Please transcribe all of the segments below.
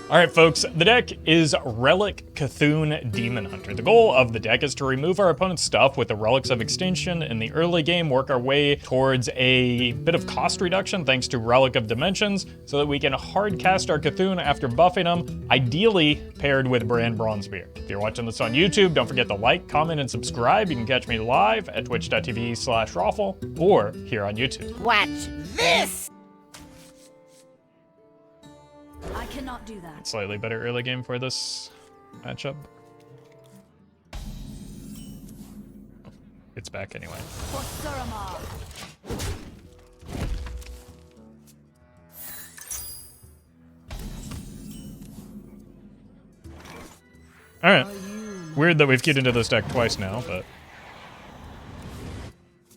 Alright folks, the deck is Relic C'Thun Demon Hunter. The goal of the deck is to remove our opponent's stuff with the Relics of Extinction in the early game, work our way towards a bit of cost reduction thanks to Relic of Dimensions, so that we can hard cast our C'Thun after buffing him, ideally paired with Brann Bronzebeard. If you're watching this on YouTube, don't forget to like, comment, and subscribe. You can catch me live at twitch.tv/Roffle or here on YouTube. Watch this! I cannot do that. Slightly better early game for this matchup. It's back anyway. For Suramar. Alright. Weird that we've keyed into this deck twice now, but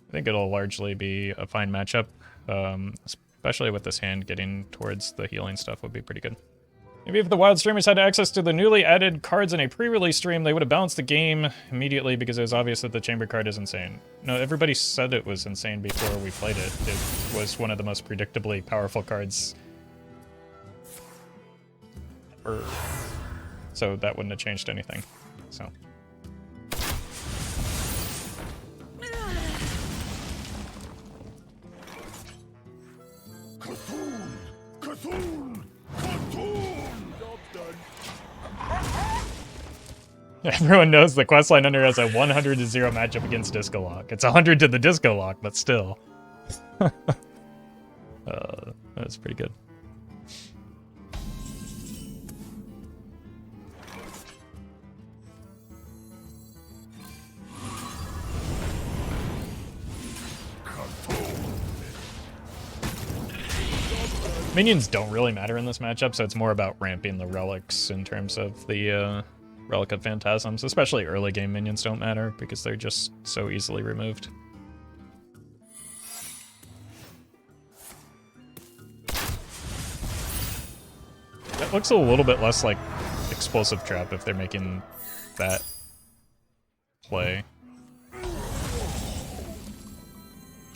I think it'll largely be a fine matchup. Especially with this hand, getting towards the healing stuff would be pretty good. Maybe if the wild streamers had access to the newly added cards in a pre-release stream, they would have balanced the game immediately because it was obvious that the chamber card is insane. No, everybody said it was insane before we played it. It was one of the most predictably powerful cards ever. So that wouldn't have changed anything. So. Everyone knows the questline under has a 100-0 matchup against Disco Lock. It's 100 to the Disco Lock, but still. That's pretty good. Minions don't really matter in this matchup, so it's more about ramping the relics in terms of the Relic of Phantasms. Especially early game minions don't matter because they're just so easily removed. That looks a little bit less like Explosive Trap if they're making that play.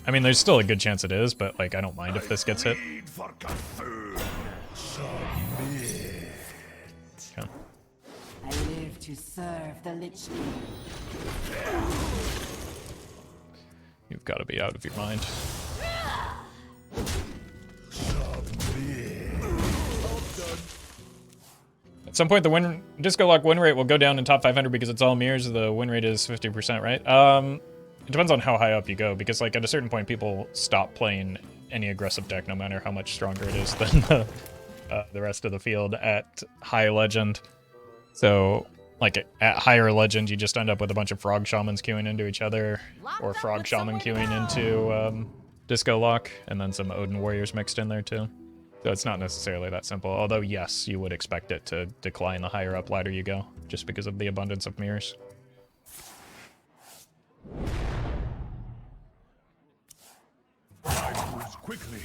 I mean, there's still a good chance it is, but like, I don't mind if this gets hit. Okay. I live to serve the Lich King. You've got to be out of your mind. At some point, the Disco Lock win rate will go down in top 500 because it's all mirrors. The win rate is 50%, right? It depends on how high up you go, because like at a certain point, people stop playing any aggressive deck, no matter how much stronger it is than the rest of the field at high legend. So like at higher legend, you just end up with a bunch of frog shamans queuing into each other, or frog shaman queuing into Disco Lock, and then some Odin warriors mixed in there too. So it's not necessarily that simple. Although yes, you would expect it to decline the higher up ladder you go, just because of the abundance of mirrors. Quickly.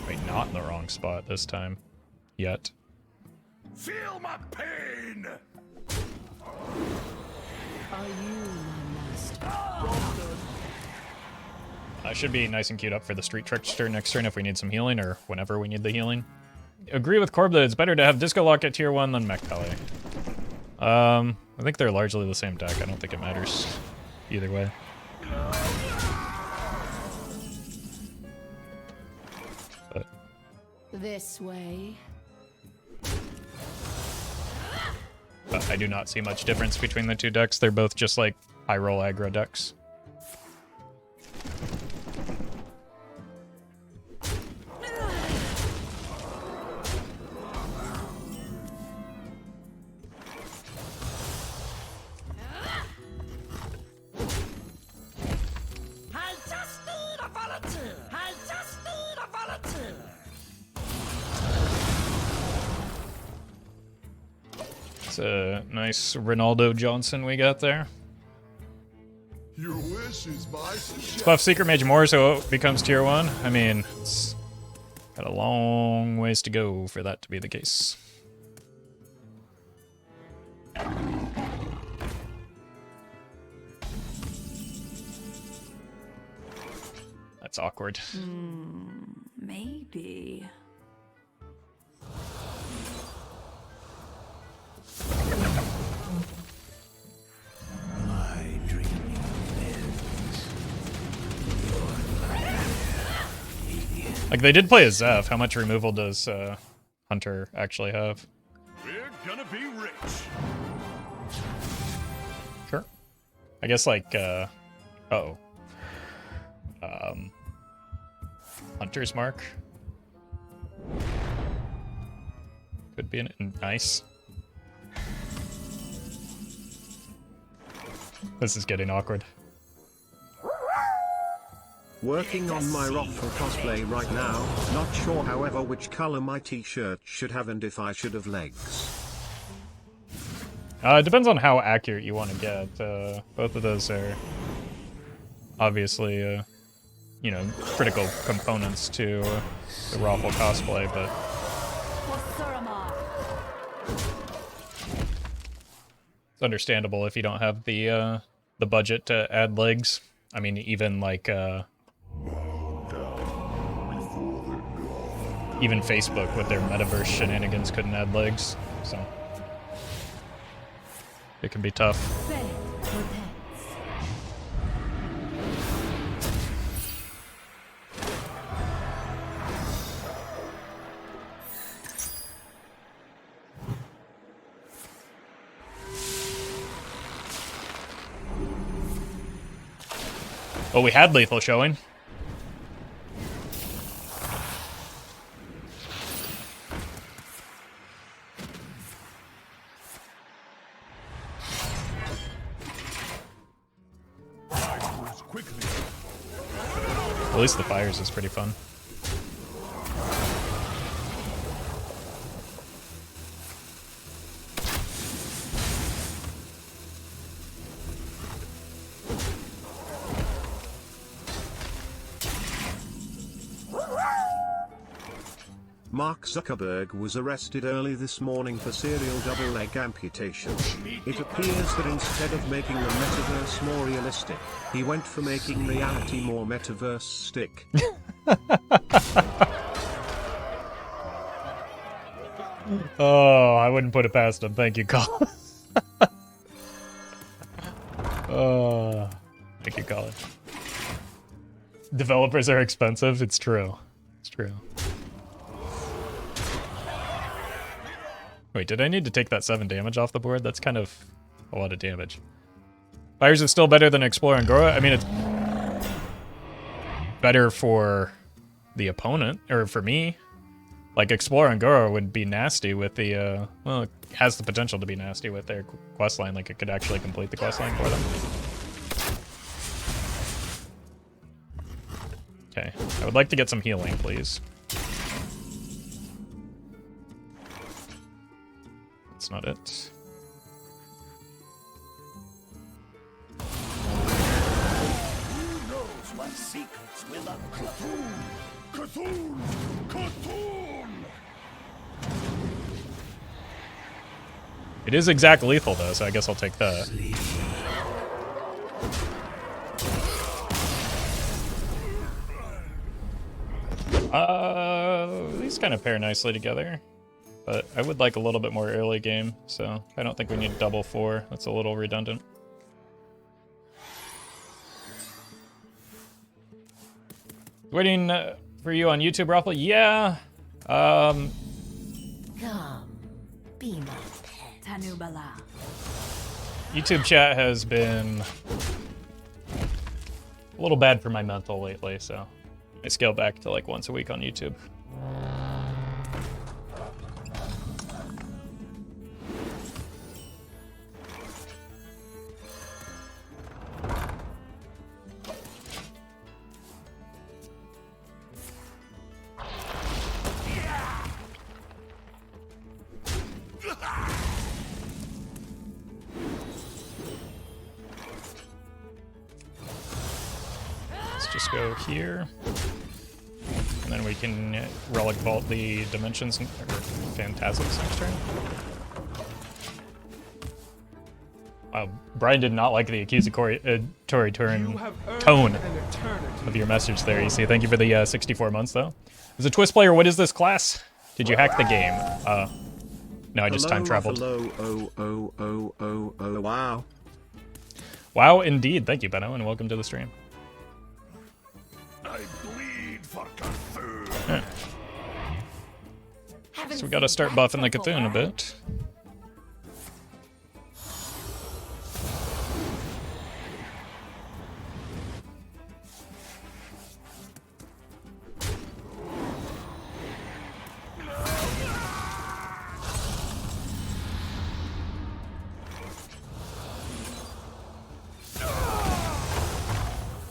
Wait, not in the wrong spot this time. Yet. Feel my pain! Are you my master? I should be nice and queued up for the Street Trickster next turn if we need some healing, or whenever we need the healing. Agree with Corb that it's better to have Disco Lock at tier 1 than Mech Pele. I think they're largely the same deck. I don't think it matters either way. But This way. I do not see much difference between the two decks. They're both just like high roll aggro decks. It's a nice Ronaldo Johnson we got there. Your wish is my Let's buff Secret Mage more so it becomes tier 1. I mean, it's got a long ways to go for that to be the case. That's awkward. Maybe. My dreaming ends. Like, they did play a Zeph. How much removal does Hunter actually have? We're gonna be rich. Sure. I guess, like, Hunter's Mark. Could be nice. This is getting awkward. Working on my Roffle cosplay right now, not sure however which color my t-shirt should have and if I should have legs. It depends on how accurate you want to get. Both of those are obviously, you know, critical components to the Roffle cosplay, but it's understandable if you don't have the budget to add legs. I mean, even like even Facebook with their metaverse shenanigans couldn't add legs, so it can be tough. Well, we had lethal showing. At least the fires is pretty fun. Mark Zuckerberg was arrested early this morning for serial double leg amputation. It appears that instead of making the metaverse more realistic, he went for making reality more metaverse stick. Oh, I wouldn't put it past him. Thank you, Colin. Oh, thank you, Colin. Developers are expensive. It's true. It's true. Wait, did I need to take that 7 damage off the board? That's kind of a lot of damage. Fires is still better than Explore and Gora. I mean, it's better for the opponent, or for me. Like, Explore and Gora would be nasty with the, well, it has the potential to be nasty with their questline. Like, it could actually complete the questline for them. Okay, I would like to get some healing, please. That's not it. Who knows what secrets will uncover? C'Thun! C'Thun! It is exact lethal, though, so I guess I'll take that. These kind of pair nicely together. But I would like a little bit more early game, so I don't think we need double 4. That's a little redundant. Waiting for you on YouTube, Roffle? Yeah. Come, be my pet. Tanubala. YouTube chat has been a little bad for my mental lately, so I scale back to like once a week on YouTube. Just go here, and then we can Relic Vault the Dimensions or Phantasms next turn. Brian did not like the accusatory tone of your message there, EC. Thank you for the 64 months, though. As a Twist player, what is this class? Did you hack the game? No, I just time traveled. Wow. Wow, indeed. Thank you, Benno, and welcome to the stream. I bleed for C'Thun. Right. So we gotta start buffing the C'Thun a bit.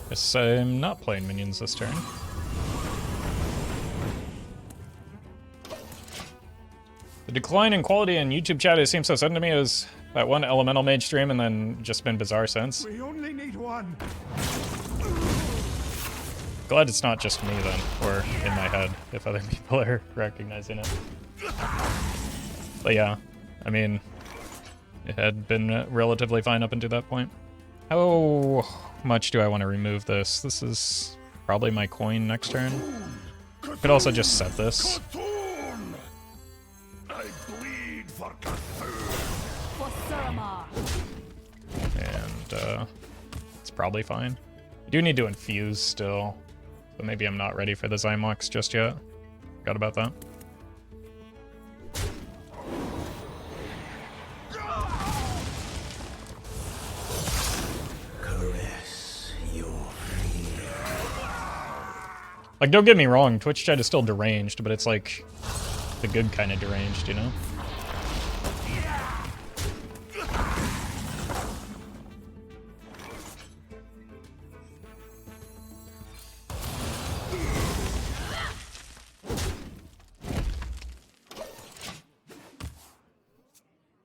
Guess I'm not playing minions this turn. The decline in quality in YouTube chat, it seems so sudden to me. It was that one Elemental Mage stream and then just been bizarre since. We only need one. Glad it's not just me then, or in my head, if other people are recognizing it. But yeah, I mean, it had been relatively fine up until that point. How much do I want to remove this? This is probably my coin next turn. Could also just set this. C'Thun. I bleed for C'Thun. For Suramar. And it's probably fine. I do need to infuse still, but maybe I'm not ready for the Xy'mox just yet. Forgot about that. Like, don't get me wrong, Twitch chat is still deranged, but it's like the good kind of deranged, you know?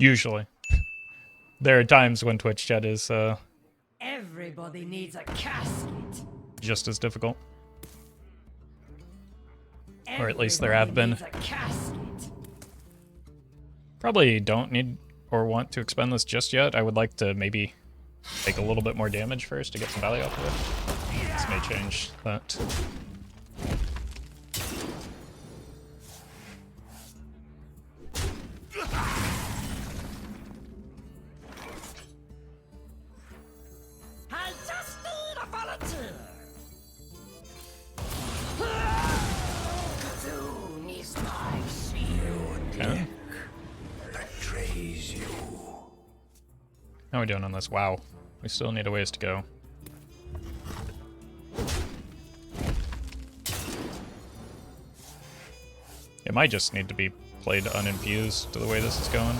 Usually. There are times when Twitch chat is Everybody needs a casket. just as difficult. Or at least there have been. Everybody needs a casket. Probably don't need or want to expend this just yet. I would like to maybe take a little bit more damage first to get some value off of it. This may change that. I just need a volunteer. C'Thun is my shield. Okay. Betrays you. How are we doing on this? Wow. We still need a ways to go. It might just need to be played uninfused to the way this is going.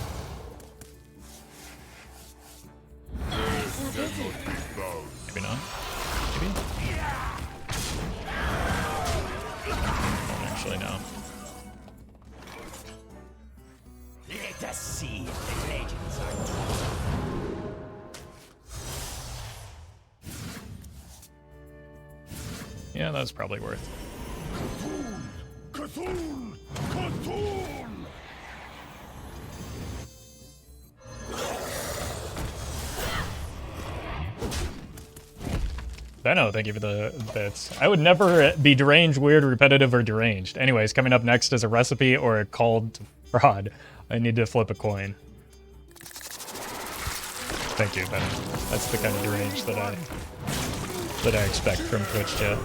Maybe not. Maybe? Don't actually know. Let us see if the legends are true. Yeah, that's probably worth. C'Thun! C'Thun! Benno, thank you for the bits. I would never be deranged, weird, repetitive, or deranged. Anyways, coming up next is a recipe or a call to fraud. I need to flip a coin. Thank you, Benno. That's the kind of deranged that I expect from Twitch chat.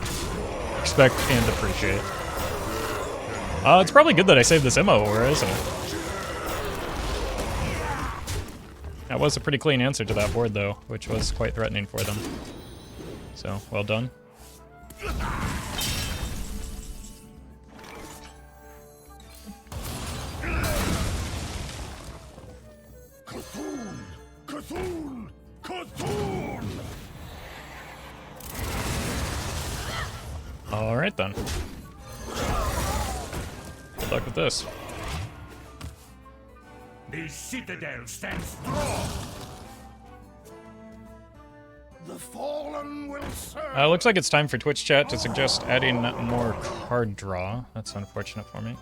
Expect and appreciate. It's probably good that I saved this Immo Aura, isn't it? That was a pretty clean answer to that board, though, which was quite threatening for them. So, well done. C'Thun! C'Thun! C'Thun! Alright then. Good luck with this. The citadel stands strong. The fallen will serve. Looks like it's time for Twitch chat to suggest adding more card draw. That's unfortunate for me.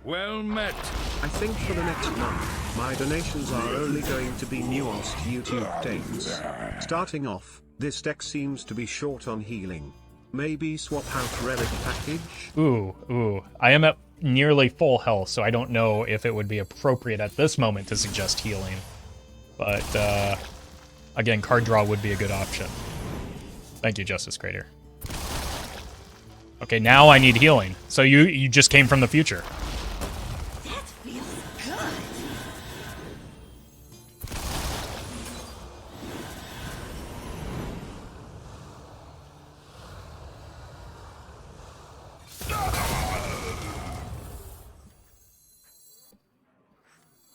Well met. I think for the next month, My donations are only going to be nuanced YouTube takes. Starting off, this deck seems to be short on healing. Maybe swap out Relic package? Ooh. I am at nearly full health, so I don't know if it would be appropriate at this moment to suggest healing. But, again, card draw would be a good option. Thank you, Justice Crater. Okay, now I need healing. So you just came from the future. That feels good.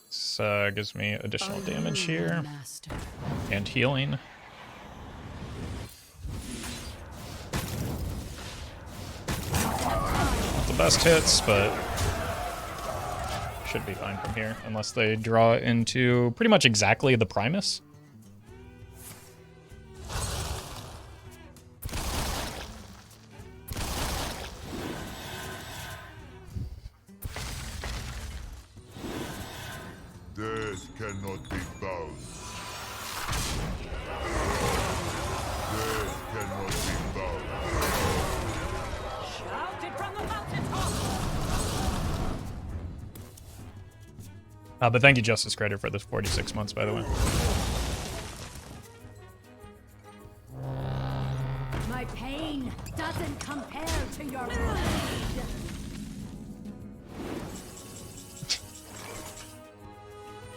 This gives me additional damage here. Master. And healing. Not the best hits, but should be fine from here, unless they draw into pretty much exactly the Primus. Death cannot be bound. Death cannot be bound. Shout it from the mountaintop. But thank you, Justice Crater, for the 46 months, by the way. My pain doesn't compare to your blade.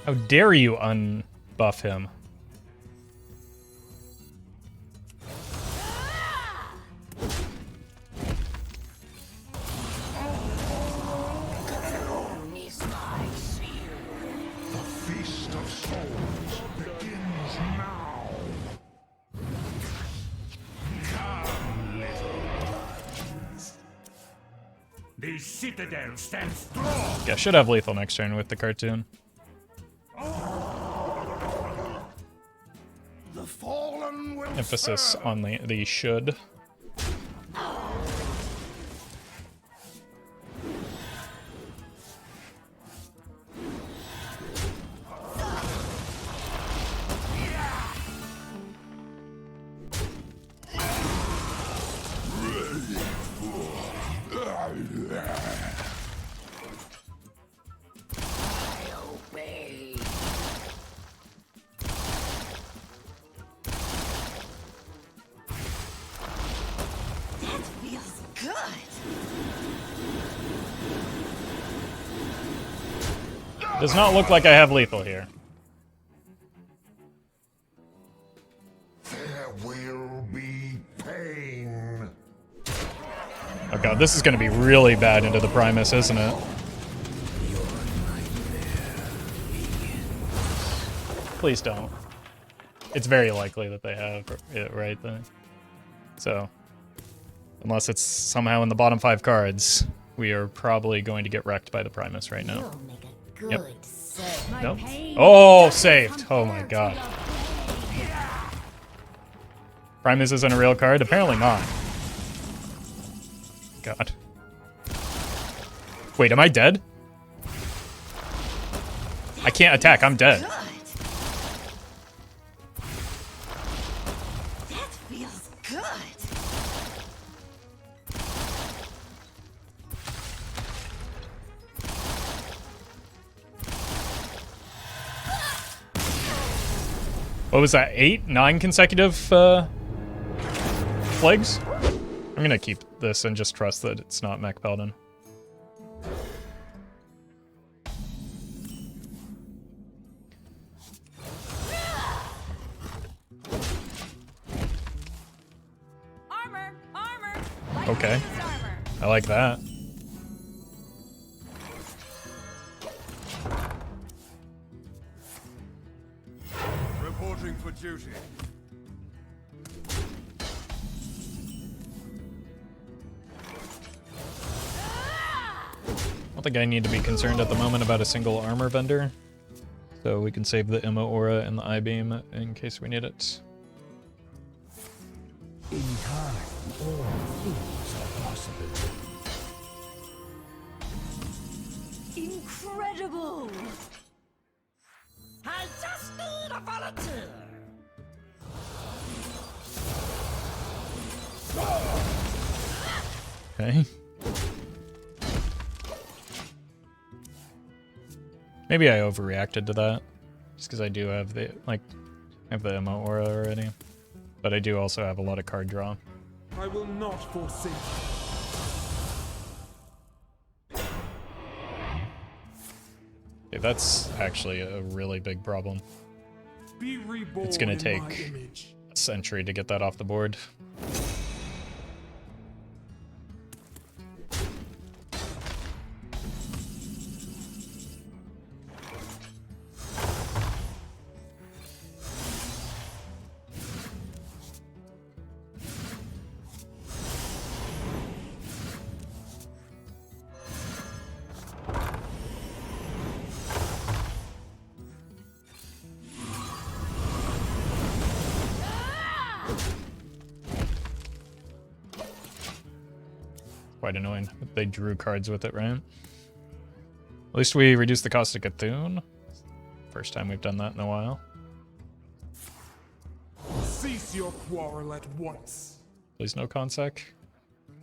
How dare you unbuff him? The feast of souls begins now. Come, little ones. The citadel stands strong. Yeah, should have lethal next turn with the cartoon. The fallen will Emphasis on the should. Does not look like I have lethal here. There will be pain. Oh god, this is going to be really bad into the Primus, isn't it? Please don't. It's very likely that they have it right then. So, unless it's somehow in the bottom 5 cards, we are probably going to get wrecked by the Primus right now. You'll make a good Yep. save. My Nope. pain Oh, doesn't saved. Oh my compare to god. your blade. Primus isn't a real card? Apparently not. God. Wait, am I dead? I can't attack, I'm dead. Good. That feels good. What was that, 8, 9 consecutive plagues? I'm gonna keep this and just trust that it's not Mech Paladin. Armor, armor. Okay. Licensed armor. I like that. Reporting for duty. I don't think I need to be concerned at the moment about a single armor vendor. So we can save the Immolation Aura and the I-Beam in case we need it. In time, all things are possible. Incredible. I just need a volunteer. Okay. Maybe I overreacted to that, just because I do have the I have the Immolation Aura already, but I do also have a lot of card draw. I will not forsake. Okay, that's actually a really big problem. Be reborn. It's gonna in my take image. a century to get that off the board. Quite annoying. They drew cards with it, right? At least we reduced the cost of C'Thun. First time we've done that in a while. Cease your quarrel at once. Please no consec.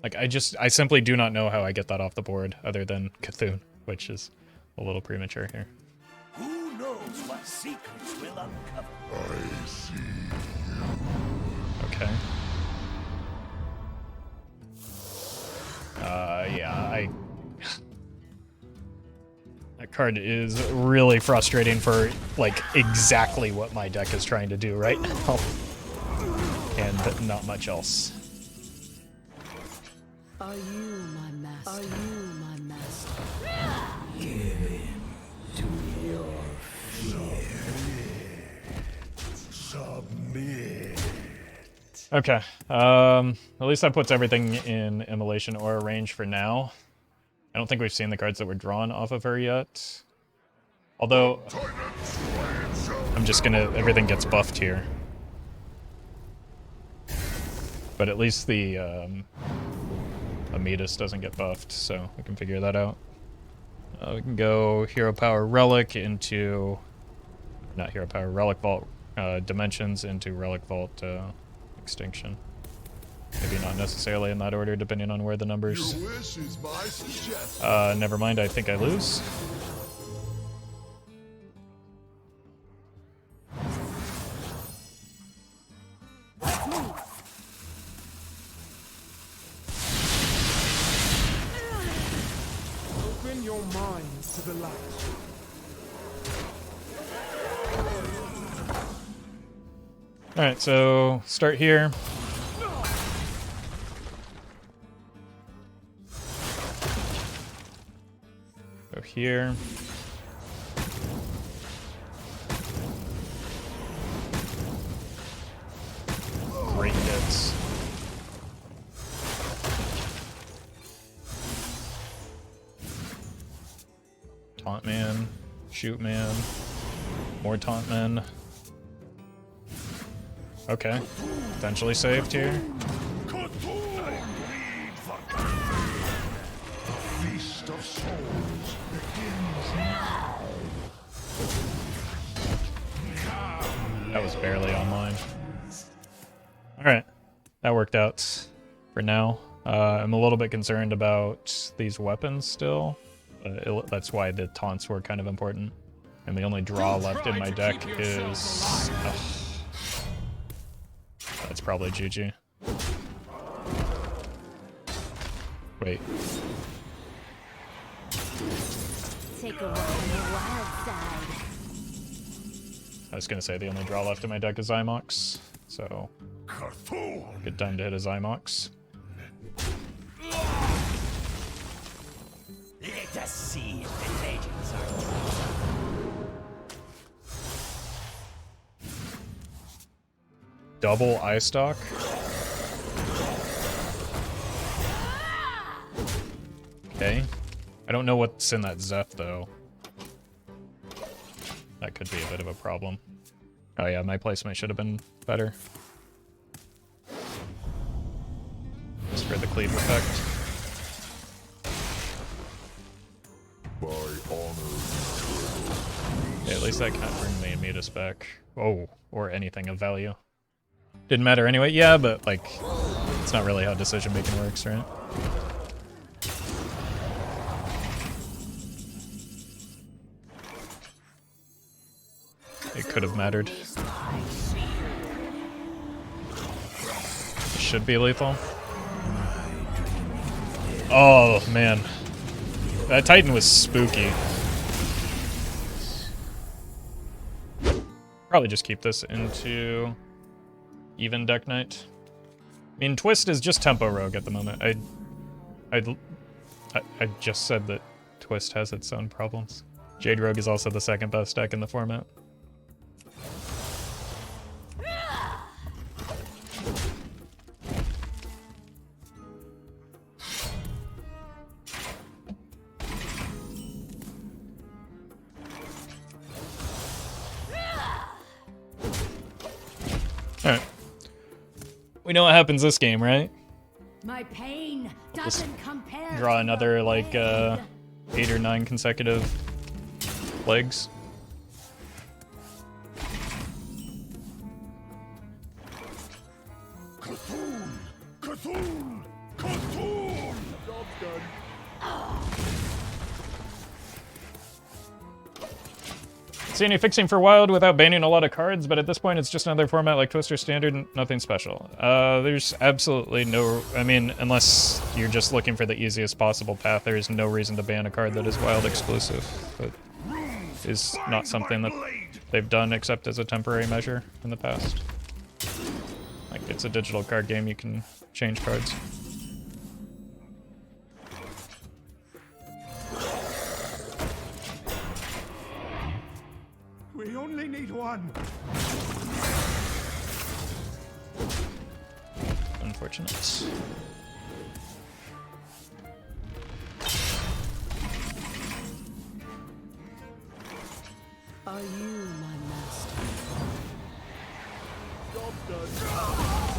Like, I simply do not know how I get that off the board other than C'Thun, which is a little premature here. Who knows what secrets will uncover? I see. Okay. Yeah, that card is really frustrating for, like, exactly what my deck is trying to do right now. And not much else. Are you my master? Are you my master? Submit. Okay, at least that puts everything in Immolation Aura range for now. I don't think we've seen the cards that were drawn off of her yet. Although, I'm just gonna, everything gets buffed here. But at least the Amidas doesn't get buffed, so we can figure that out. We can go Hero Power Relic into, not Hero Power, Relic Vault Dimensions into Relic Vault Extinction. Maybe not necessarily in that order, depending on where the numbers. Your wish is my suggestion. Never mind, I think I lose. Open your minds to the light. Alright, so start here. Go here. Great hits. Taunt man, shoot man, more taunt men. Okay, potentially saved here. Feast of souls begins now. That was barely on mine. Alright, that worked out for now. I'm a little bit concerned about these weapons still. That's why the taunts were kind of important. And the only draw left in my deck is... that's probably GG. Wait. Take a walk on the wild side. I was gonna say the only draw left in my deck is Xy'mox, so C'Thun. good time to hit a Xy'mox. Let us see if the legends are true. Double Eyestalk. Okay. I don't know what's in that Zeth though. That could be a bit of a problem. Oh yeah, my placement should have been better. Just for the cleave effect. By honor. Yeah, at least least that can't bring the Immutus back. Oh, or anything of value. Didn't matter anyway. Yeah, but like, it's not really how decision making works, right? It could have mattered. It should be lethal. Oh man, that Titan was spooky. Probably just keep this into even Deck Knight. I mean, Twist is just tempo rogue at the moment. I just said that Twist has its own problems. Jade Rogue is also the second best deck in the format. Alright. We know what happens this game, right? My pain doesn't compare. Draw to another, your like, blade. 8 or 9 consecutive legs. C'Thun! C'Thun! C'Thun! Job's done. See any fixing for Wild without banning a lot of cards, but at this point it's just another format like Twister Standard, nothing special. There's absolutely no... I mean, unless you're just looking for the easiest possible path, there is no reason to ban a card that is Wild exclusive. That is not something that they've done except as a temporary measure in the past. Like, it's a digital card game, you can change cards. We only need one. Unfortunate. Are you my master? Job's done.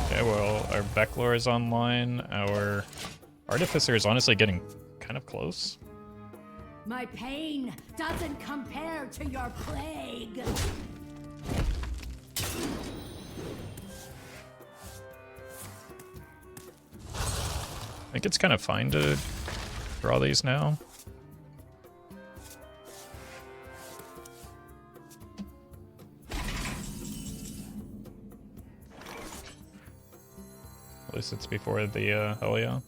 Okay, well, our Vek'lor is online. Our Artificer is honestly getting kind of close. My pain doesn't compare to your plague. I think it's kind of fine to draw these now. At least it's before the hell yeah.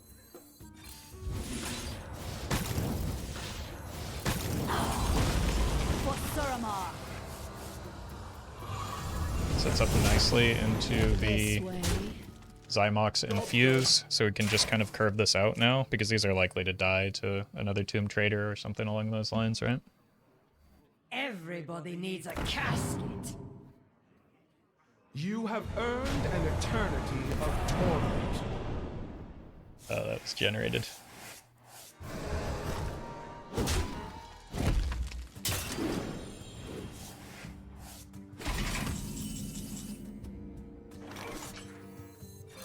Sets up nicely into the Xy'mox Infuse, so we can just kind of curve this out now, because these are likely to die to another Tomb Trader or something along those lines, right? Everybody needs a casket. You have earned an eternity of torment. Oh, that was generated.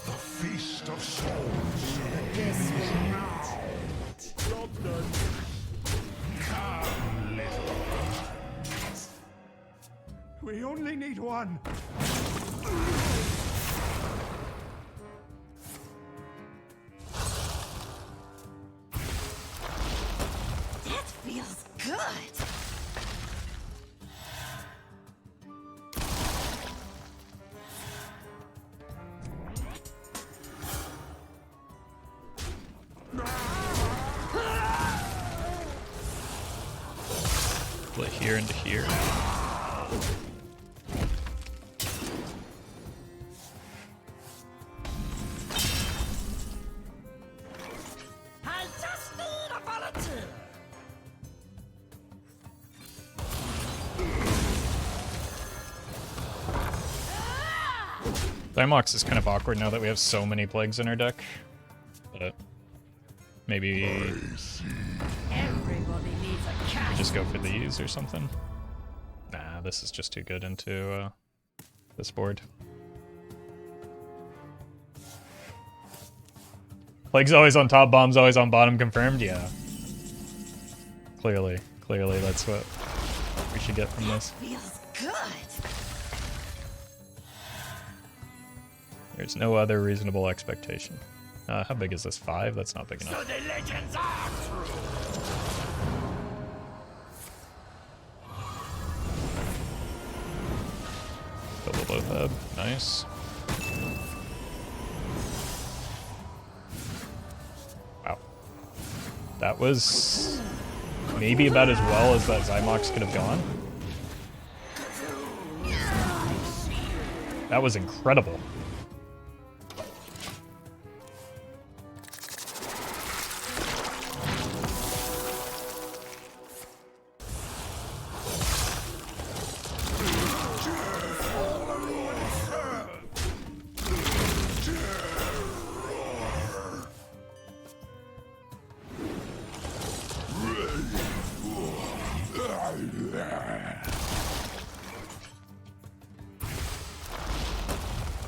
The feast of souls. This will not. Job's done. Come, little ones. We only need one. That feels good. Split here into here. I just need a volunteer. Xy'mox is kind of awkward now that we have so many plagues in our deck. But maybe Everybody needs a casket. just go for these or something. Nah, this is just too good into this board. Plague's always on top, bomb's always on bottom, confirmed? Yeah. Clearly that's what we should you get from this. Feels good. There's no other reasonable expectation. How big is this? 5? That's not big enough. So the legends are true. Kill the Loatheb. Nice. Wow. That was maybe about as well as that Xy'mox could have gone. That was incredible.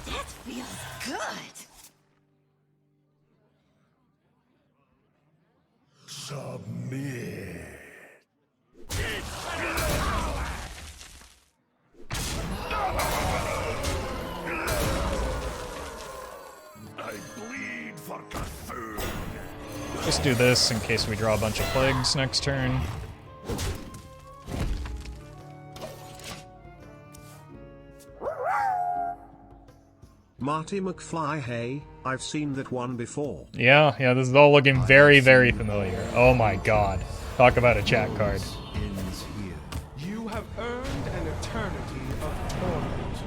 That feels good. Submit. I bleed for C'Thun. Just do this in case we draw a bunch of plagues next turn. Marty McFly, hey, I've seen that one before. Yeah, this is all looking very, very familiar. Oh my god. Talk about a chat card. Ends here. You have earned an eternity of torment.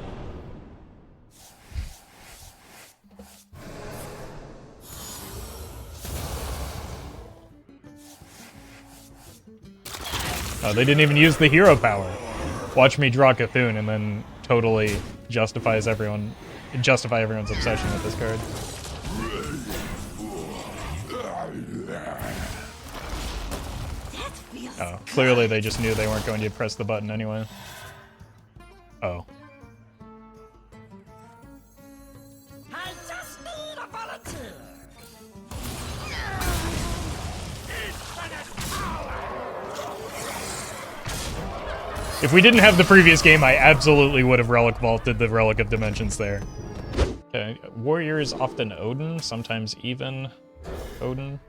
Oh, they didn't even use the hero power. Watch me draw C'Thun and then totally justify everyone's obsession with this card. That feels Oh, clearly they just knew they weren't going to press the button anyway. Oh. I just need a volunteer. If we didn't have the previous game, I absolutely would have Relic Vaulted the Relic of Dimensions there. Okay, Warrior is often Odin, sometimes even Odin.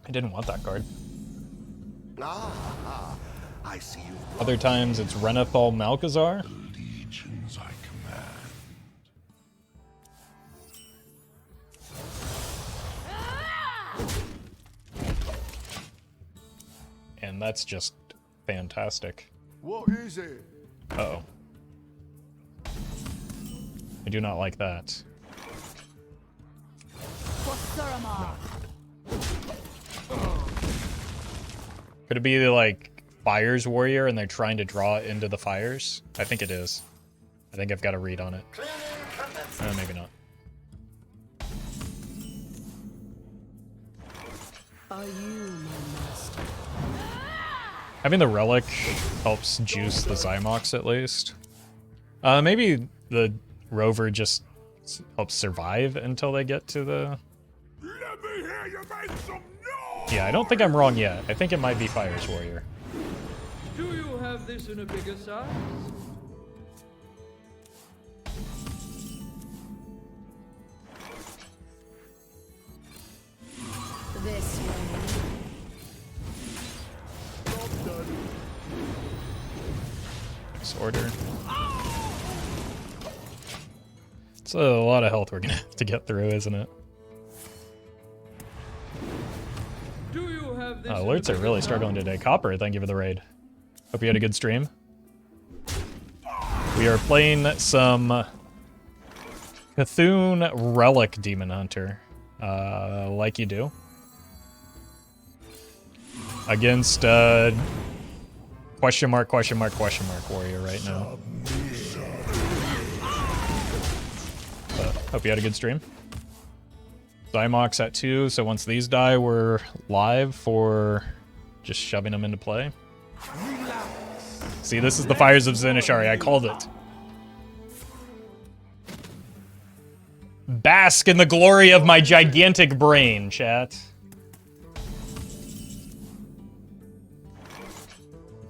I didn't want that card. I see you. Other times it's Renathal Malchezaar. Legions I command. And that's just fantastic. What is it? Uh-oh. I do not like that. Could it be like Fire's Warrior and they're trying to draw it into the fires? I think it is. I think I've got a read on it. Maybe not. Are you my master? Having the relic helps juice the Xy'mox at least. Maybe the rover just helps survive until they get to the... Let me hear you make some noise! Yeah, I don't think I'm wrong yet. I think it might be Fire's Warrior. Do you have this in a bigger size? This way. Nice order. It's a lot of health we're gonna have to get through, isn't it? Do you have this? Alerts are really struggling today. Copper, thank you for the raid. Hope you had a good stream. We are playing some C'Thun Relic Demon Hunter, like you do, against question mark warrior right now. Hope you had a good stream. Xy'mox at 2, so once these die, we're live for just shoving them into play. See, this is the Fires of Zinashari. I called it. Bask in the glory of my gigantic brain, chat.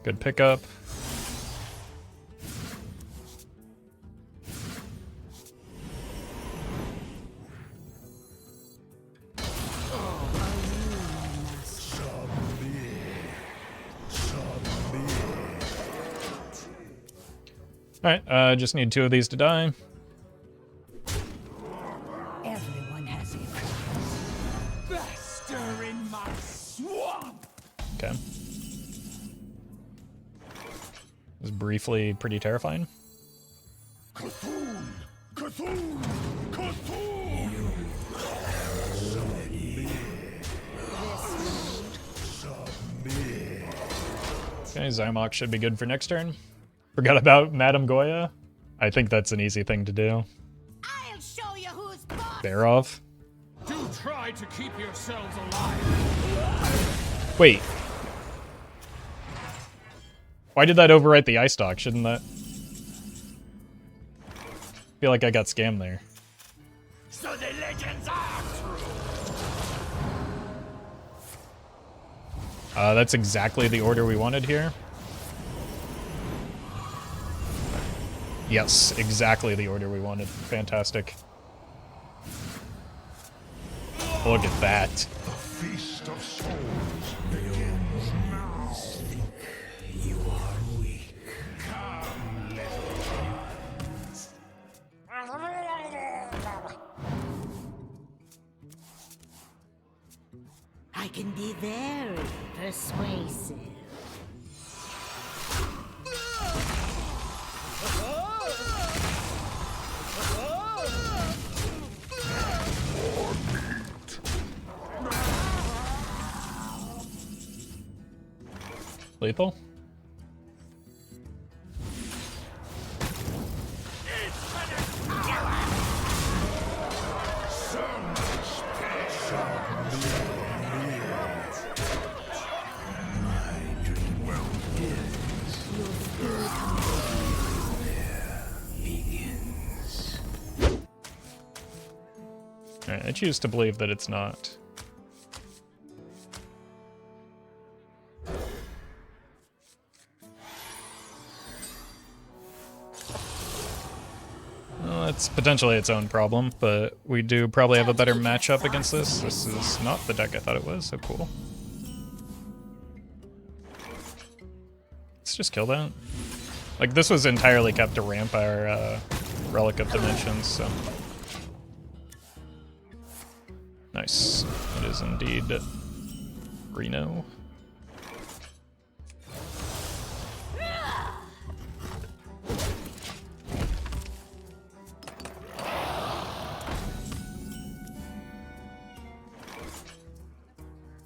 Good pickup. Alright, just need 2 of these to die. Everyone has a Fester in my swamp! Okay. This is briefly pretty terrifying. C'Thun! C'Thun! C'Thun! Okay, Xy'mox should be good for next turn. Forgot about Madame Goya. I think that's an easy thing to do. I'll show you who's boss. Bear off. Do try to keep yourselves alive! Wait. Why did that overwrite the Eyestalk? Shouldn't that... I feel like I got scammed there. So the legends are true. That's exactly the order we wanted here. Yes, exactly the order we wanted. Fantastic. Look at that. The feast of souls. You are weak. I can be very persuasive. Lethal? Alright, I choose to believe that it's not. Well, it's potentially its own problem, but we do probably have a better matchup against this. This is not the deck I thought it was, so cool. Let's just kill that. Like, this was entirely kept to ramp our Relic of Dimensions, so... Nice. It is indeed Reno.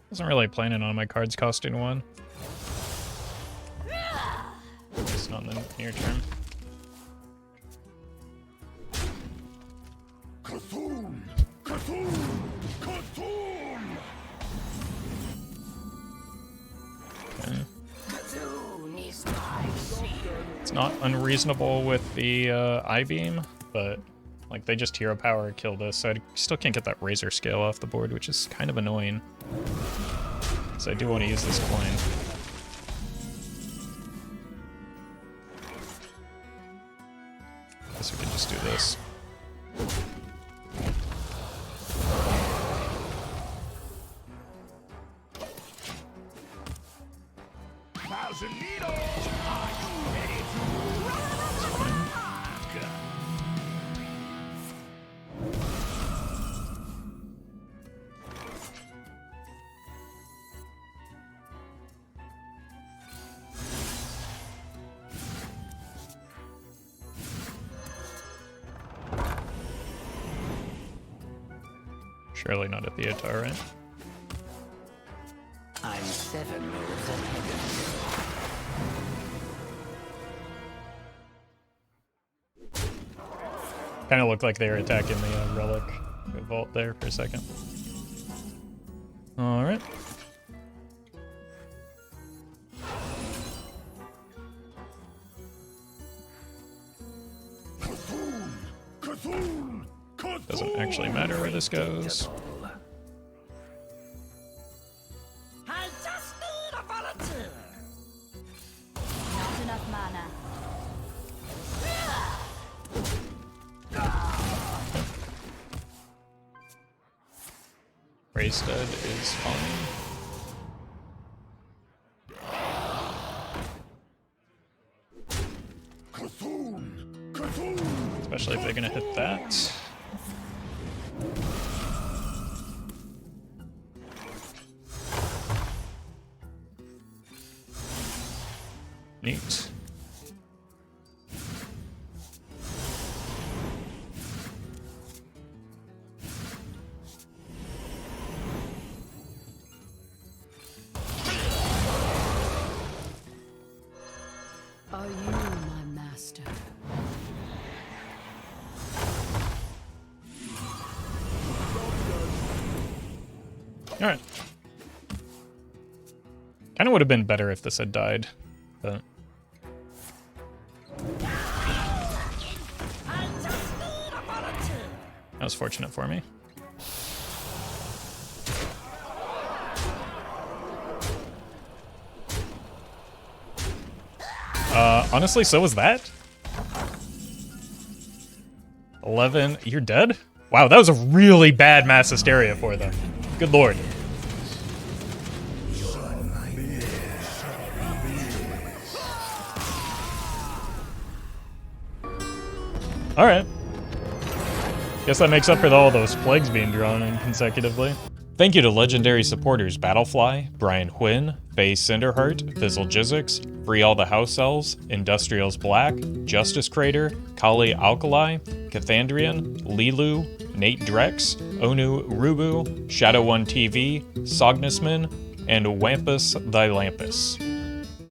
Wasn't really planning on my cards costing 1. It's not in the near term. C'Thun! C'Thun! C'Thun! Okay. It's not unreasonable with the I-beam, but like they just hero power kill this, so I still can't get that razor scale off the board, which is kind of annoying. So I do want to use this coin. Guess we can just do this. Thousand needles! Are you ready to rock? Surely not a Theatar, right? I'm 7 moves ahead of Kind of looked like they were attacking the Relic Vault there for a second. Alright. C'Thun! C'Thun! C'Thun! Doesn't actually matter where this goes. I just need a volunteer. Raisted is fine. Especially if they're gonna hit that. Neat. Are you my master? Alright. Kinda would have been better if this had died, but... That was fortunate for me. Honestly, so was that. 11. You're dead? Wow, that was a really bad mass hysteria for them. Good lord. Alright. Guess that makes up for all those plagues being drawn in consecutively. Thank you to legendary supporters Battlefly, Brian Huynh, Faye Cinderheart, Fizzle Jizzix, Free All the House Elves, Industrials Black, Justice Crater, Kali Alkali, Cathandrian, Lilu, Nate Drex, Onu Rubu, Shadow1 TV, Sognusman, and Wampus Thy Lampus.